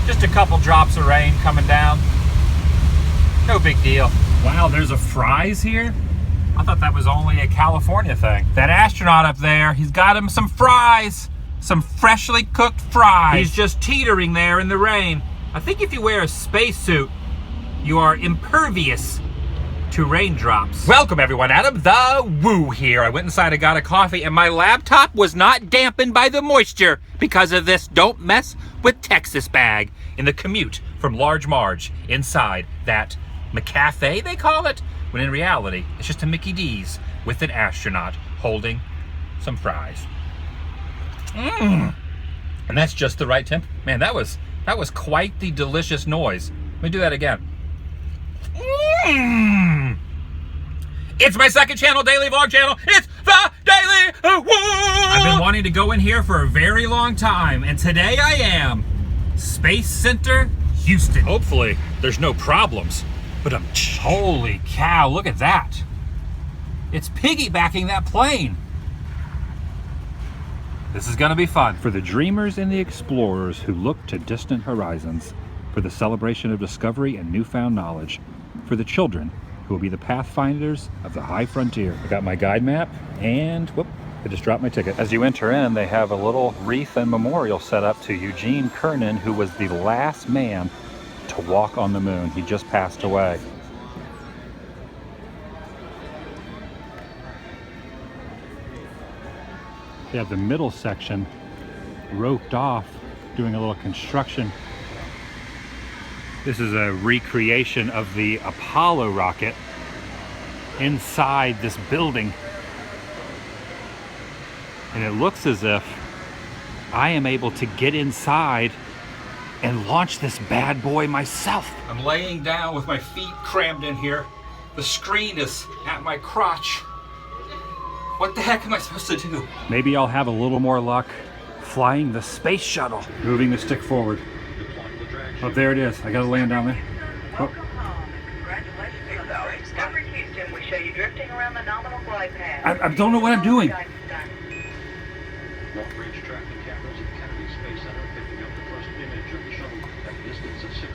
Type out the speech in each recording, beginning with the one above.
Just a couple drops of rain coming down. No big deal. Wow, there's a fries here? I thought that was only a California thing. That astronaut up there, he's got him some fries. Some freshly cooked fries. He's just teetering there in the rain. I think if you wear a spacesuit, you are impervious to raindrops. Welcome everyone, Adam the Woo here. I went inside and got a coffee and my laptop was not dampened by the moisture because of this don't mess with Texas bag in the commute from Large Marge inside that McCafe, they call it, when in reality, it's just a Mickey D's with an astronaut holding some fries. And that's just the right temp. Man, that was quite the delicious noise. Let me do that again. It's my second channel, daily vlog channel. It's the TheDailyWoo. I've been wanting to go in here for a very long time, and today I am. Space Center, Houston. Hopefully, there's no problems. But holy cow, look at that. It's piggybacking that plane. This is gonna be fun. For the dreamers and the explorers who look to distant horizons, for the celebration of discovery and newfound knowledge, for the children who will be the pathfinders of the high frontier. I got my guide map and whoop, I just dropped my ticket. As you enter in, they have a little wreath and memorial set up to Eugene Cernan, who was the last man to walk on the moon. He just passed away. They have the middle section roped off, doing a little construction. This is a recreation of the Apollo rocket inside this building. And it looks as if I am able to get inside and launch this bad boy myself. I'm laying down with my feet crammed in here. The screen is at my crotch. What the heck am I supposed to do? Maybe I'll have a little more luck flying the space shuttle. Moving the stick forward. Oh, there it is. I gotta land down there. Oh. I don't know what I'm doing.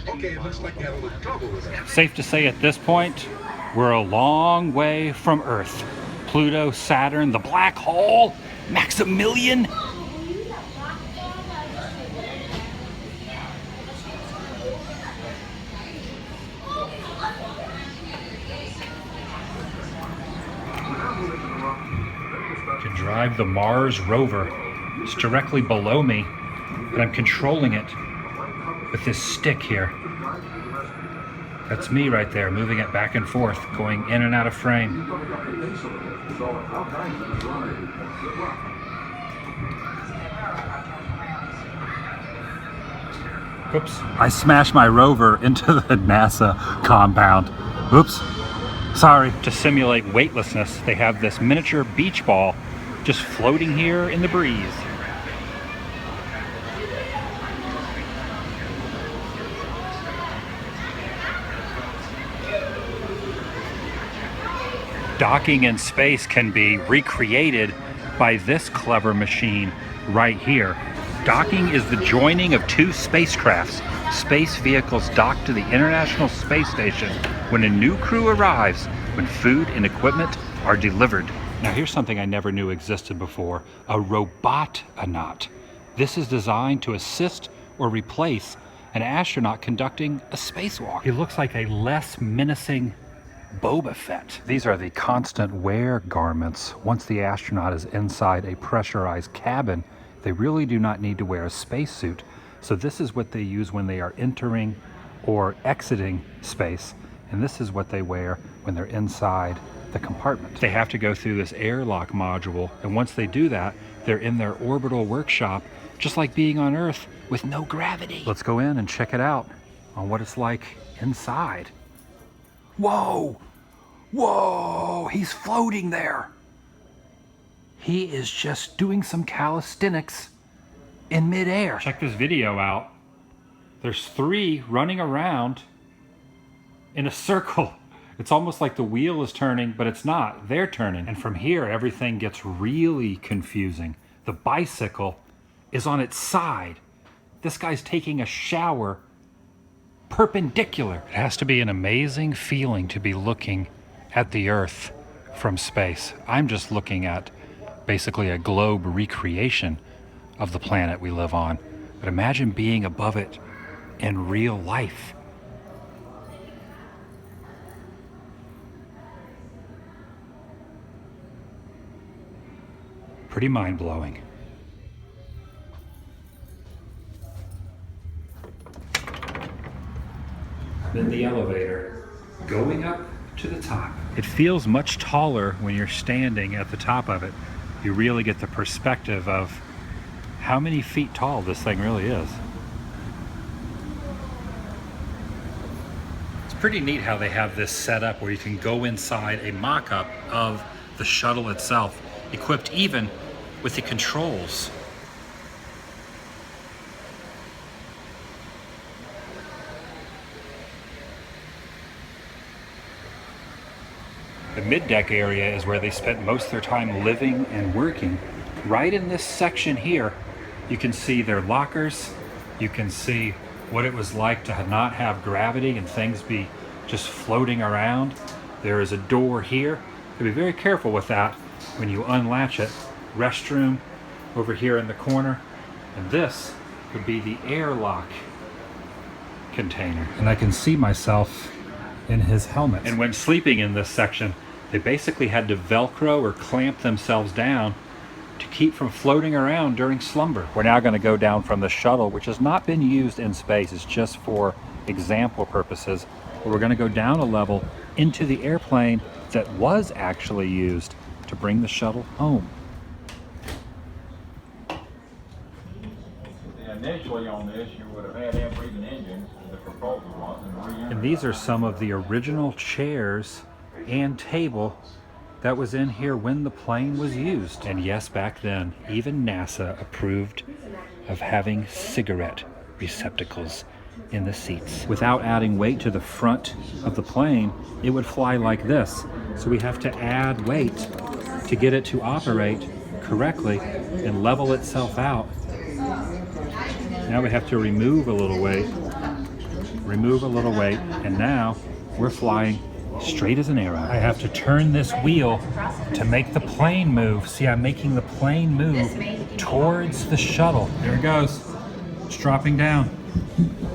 Okay, it looks like you had a little trouble with that. Safe to say at this point, we're a long way from Earth. Pluto, Saturn, the black hole, Maximilian. To drive the Mars rover. It's directly below me, and I'm controlling it with this stick here. That's me right there, moving it back and forth, going in and out of frame. Oops, I smashed my rover into the NASA compound. Oops, sorry. To simulate weightlessness, they have this miniature beach ball just floating here in the breeze. Docking in space can be recreated by this clever machine right here. Docking is the joining of two spacecrafts. Space vehicles dock to the International Space Station when a new crew arrives, when food and equipment are delivered. Now here's something I never knew existed before, a robot-onaut. This is designed to assist or replace an astronaut conducting a spacewalk. He looks like a less menacing Boba Fett. These are the constant wear garments. Once the astronaut is inside a pressurized cabin, they really do not need to wear a spacesuit. So this is what they use when they are entering or exiting space. And this is what they wear when they're inside the compartment. They have to go through this airlock module. And once they do that, they're in their orbital workshop, just like being on Earth with no gravity. Let's go in and check it out on what it's like inside. Whoa, whoa, he's floating there. He is just doing some calisthenics in midair. Check this video out. There's three running around in a circle. It's almost like the wheel is turning, but it's not. They're turning. And from here, everything gets really confusing. The bicycle is on its side, This guy's taking a shower perpendicular. It has to be an amazing feeling to be looking at the Earth from space. I'm just looking at basically a globe recreation of the planet we live on. But imagine being above it in real life. Pretty mind-blowing. Then the elevator going up to the top. It feels much taller when you're standing at the top of it. You really get the perspective of how many feet tall this thing really is. It's pretty neat how they have this set up where you can go inside a mock-up of the shuttle itself, equipped even with the controls. The mid-deck area is where they spent most of their time living and working. Right in this section here, you can see their lockers. You can see what it was like to not have gravity and things be just floating around. There is a door here. So be very careful with that when you unlatch it. Restroom over here in the corner. And this would be the airlock container. And I can see myself in his helmet. And when sleeping in this section, they basically had to Velcro or clamp themselves down to keep from floating around during slumber. We're now going to go down from the shuttle, which has not been used in space. It's just for example purposes. But we're going to go down a level into the airplane that was actually used to bring the shuttle home. Initially on this, you would have had them breathing engines, the proposal was, and these are some of the original chairs and table that was in here when the plane was used. And yes, back then, even NASA approved of having cigarette receptacles in the seats. Without adding weight to the front of the plane, it would fly like this. So we have to add weight to get it to operate correctly and level itself out. Now we have to remove a little weight, and now we're flying straight as an arrow. I have to turn this wheel to make the plane move. See, I'm making the plane move towards the shuttle. There it goes. It's dropping down.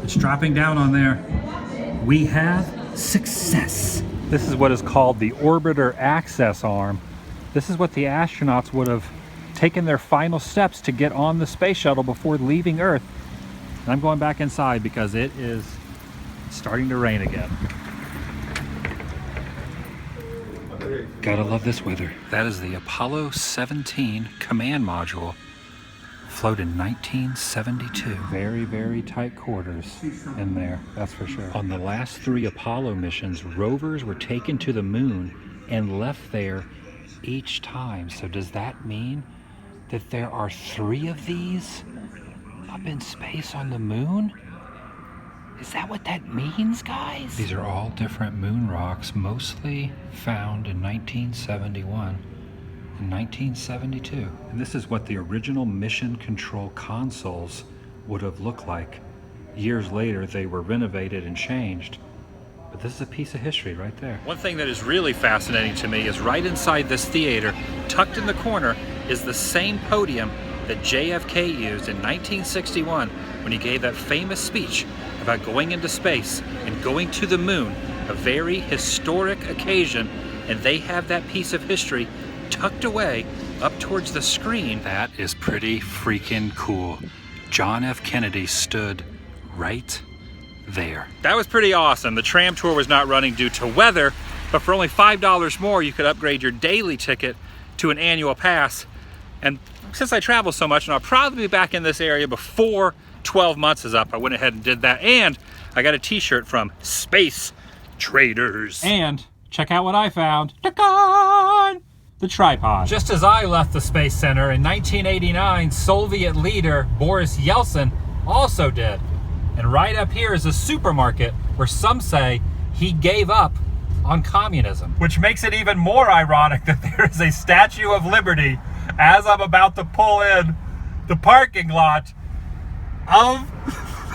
It's dropping down on there. We have success. This is what is called the orbiter access arm. This is what the astronauts would have taken their final steps to get on the space shuttle before leaving Earth. And I'm going back inside because it is starting to rain again. Gotta love this weather. That is the Apollo 17 command module. Flown in 1972. Very, very tight quarters in there, that's for sure. On the last 3 Apollo missions, rovers were taken to the moon and left there each time. So does that mean that there are 3 of these up in space on the moon? Is that what that means, guys? These are all different moon rocks, mostly found in 1971 and 1972. And this is what the original mission control consoles would have looked like. Years later, they were renovated and changed. But this is a piece of history right there. One thing that is really fascinating to me is right inside this theater, tucked in the corner, is the same podium that JFK used in 1961 when he gave that famous speech about going into space and going to the moon, a very historic occasion, and they have that piece of history tucked away up towards the screen. That is pretty freaking cool. John F. Kennedy stood right there. That was pretty awesome. The tram tour was not running due to weather, but for only $5 more, you could upgrade your daily ticket to an annual pass. And since I travel so much, and I'll probably be back in this area before 12 months is up, I went ahead and did that. And I got a t-shirt from Space Traders. And check out what I found. Ta-da! The tripod. Just as I left the Space Center in 1989, Soviet leader Boris Yeltsin also did. And right up here is a supermarket where some say he gave up on communism. Which makes it even more ironic that there is a Statue of Liberty as I'm about to pull in the parking lot of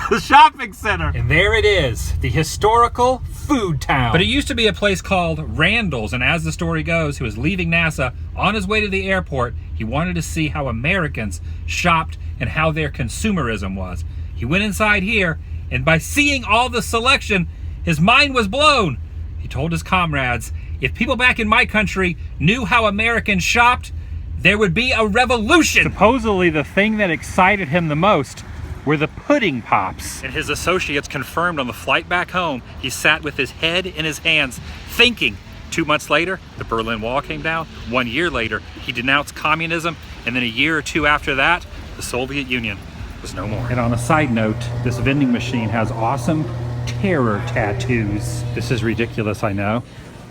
the shopping center. And there it is, the historical food town. But it used to be a place called Randall's, and as the story goes, he was leaving NASA on his way to the airport. He wanted to see how Americans shopped and how their consumerism was. He went inside here, and by seeing all the selection, his mind was blown. He told his comrades, if people back in my country knew how Americans shopped, there would be a revolution. Supposedly the thing that excited him the most were the pudding pops. And his associates confirmed on the flight back home, he sat with his head in his hands thinking. 2 months later, the Berlin Wall came down. 1 year later, he denounced communism. And then a year or two after that, the Soviet Union was no more. And on a side note, this vending machine has awesome terror tattoos. This is ridiculous, I know,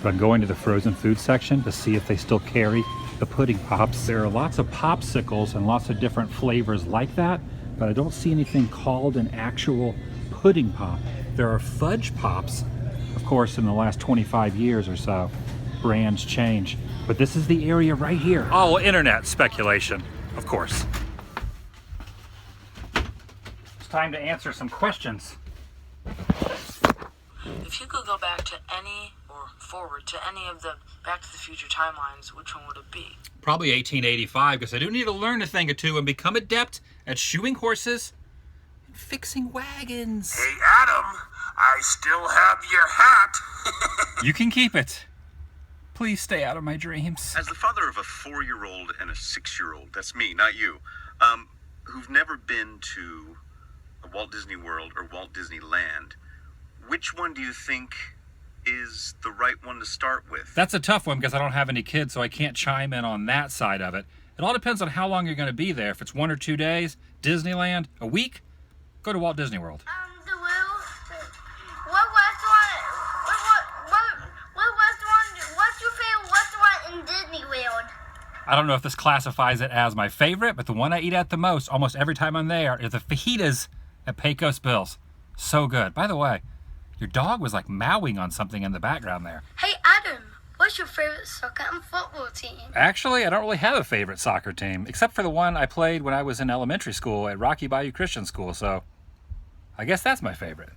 but I'm going to the frozen food section to see if they still carry the pudding pops. There are lots of popsicles and lots of different flavors like that, but I don't see anything called an actual pudding pop. There are fudge pops. Of course, in the last 25 years or so, brands change. But this is the area right here. All internet speculation, of course. It's time to answer some questions. If you could go back to any, or forward to any of the Back to the Future timelines, which one would it be? Probably 1885, because I do need to learn a thing or two and become adept at shoeing horses and fixing wagons. Hey, Adam, I still have your hat. You can keep it. Please stay out of my dreams. As the father of a 4-year-old and a 6-year-old, that's me, not you, who've never been to a Walt Disney World or Walt Disneyland, which one do you think is the right one to start with? That's a tough one because I don't have any kids, so I can't chime in on that side of it. It all depends on how long you're going to be there. If it's 1 or 2 days, Disneyland, a week, go to Walt Disney World. The Woo, what restaurant, what's your favorite restaurant in Disney World? I don't know if this classifies it as my favorite, but the one I eat at the most, almost every time I'm there, is the fajitas at Pecos Bill's. So good. By the way, your dog was like mowing on something in the background there. Hey Adam, what's your favorite soccer and football team? Actually, I don't really have a favorite soccer team, except for the one I played when I was in elementary school at Rocky Bayou Christian School, so I guess that's my favorite.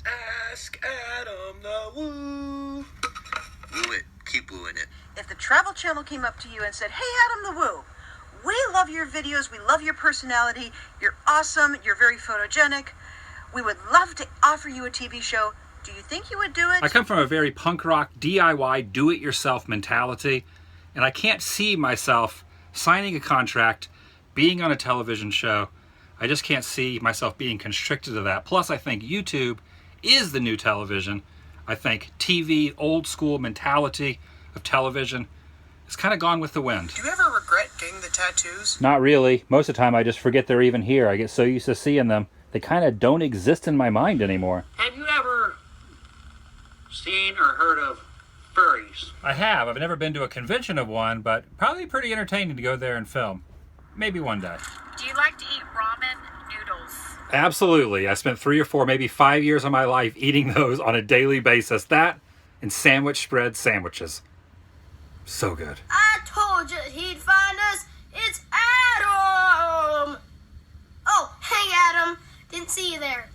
Ask Adam the Woo. Woo it. Keep wooing it. If the Travel Channel came up to you and said, hey, Adam the Woo, we love your videos, we love your personality, you're awesome, you're very photogenic, we would love to offer you a TV show, do you think you would do it? I come from a very punk rock, DIY, do-it-yourself mentality, and I can't see myself signing a contract, being on a television show. I just can't see myself being constricted to that. Plus, I think YouTube is the new television. I think TV, old school mentality of television has kind of gone with the wind. Do you ever regret getting the tattoos? Not really. Most of the time I just forget they're even here. I get so used to seeing them, they kind of don't exist in my mind anymore. Have you ever seen or heard of furries? I have. I've never been to a convention of one, but probably pretty entertaining to go there and film. Maybe one day. Do you like to eat ramen noodles? Absolutely. I spent 3 or 4, maybe 5 years of my life eating those on a daily basis. That and sandwich spread sandwiches. So good. I told you he'd find us. It's Adam. Oh, hey Adam. Didn't see you there.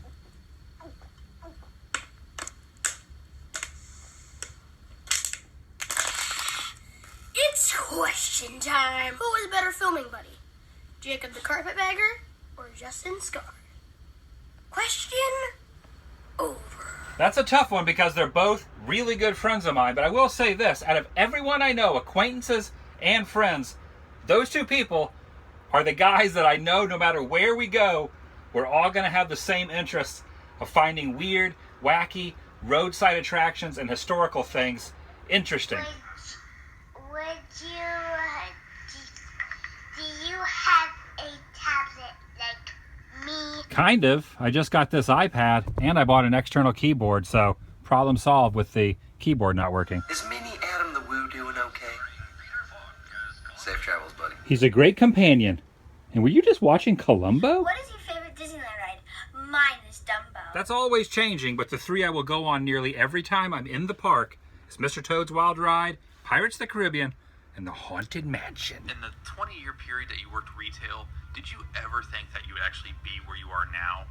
It's question time. Who was a better filming buddy? Jacob the Carpetbagger or Justin Scar? Question over. That's a tough one because they're both really good friends of mine. But I will say this, out of everyone I know, acquaintances and friends, those two people are the guys that I know no matter where we go, we're all going to have the same interests of finding weird, wacky, roadside attractions and historical things interesting. Do you have a tablet like me? Kind of. I just got this iPad and I bought an external keyboard, so problem solved with the keyboard not working. Is Mini Adam the Woo doing okay? Safe travels, buddy. He's a great companion. And were you just watching Columbo? What is your favorite Disneyland ride? Mine is Dumbo. That's always changing, but the 3 I will go on nearly every time I'm in the park is Mr. Toad's Wild Ride, Pirates of the Caribbean, and the Haunted Mansion. In the 20-year period that you worked retail, did you ever think that you would actually be where you are now?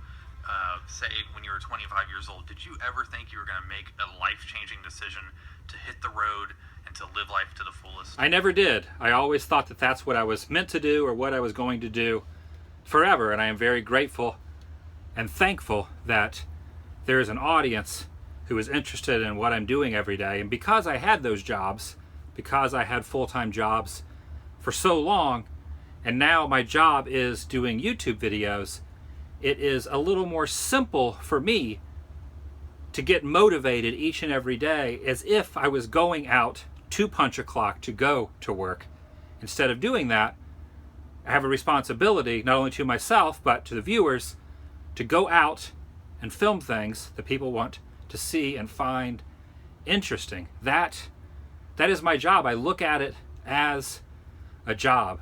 say, when you were 25 years old, did you ever think you were going to make a life-changing decision to hit the road and to live life to the fullest? I never did. I always thought that that's what I was meant to do or what I was going to do forever, and I am very grateful and thankful that there is an audience who is interested in what I'm doing every day. And because I had those jobs, because I had full-time jobs for so long, and now my job is doing YouTube videos, it is a little more simple for me to get motivated each and every day as if I was going out to punch a clock to go to work. Instead of doing that, I have a responsibility not only to myself but to the viewers to go out and film things that people want to see and find interesting. That is my job. I look at it as a job.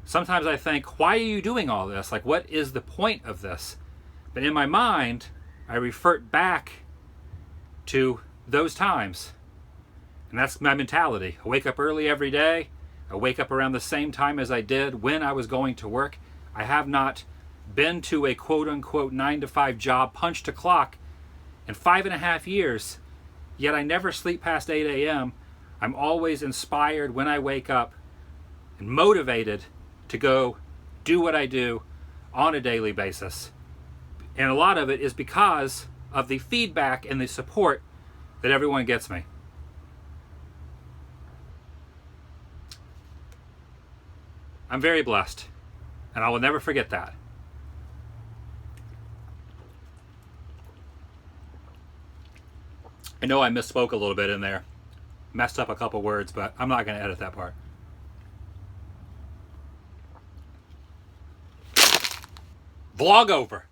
Sometimes I think, why are you doing all this? Like, what is the point of this? But in my mind, I revert back to those times. And that's my mentality. I wake up early every day. I wake up around the same time as I did when I was going to work. I have not been to a quote-unquote 9-to-5 job, punched a clock, in 5.5 years, yet I never sleep past 8 a.m. I'm always inspired when I wake up and motivated to go do what I do on a daily basis. And a lot of it is because of the feedback and the support that everyone gets me. I'm very blessed, and I will never forget that. I know I misspoke a little bit in there, messed up a couple words, but I'm not going to edit that part. Vlog over.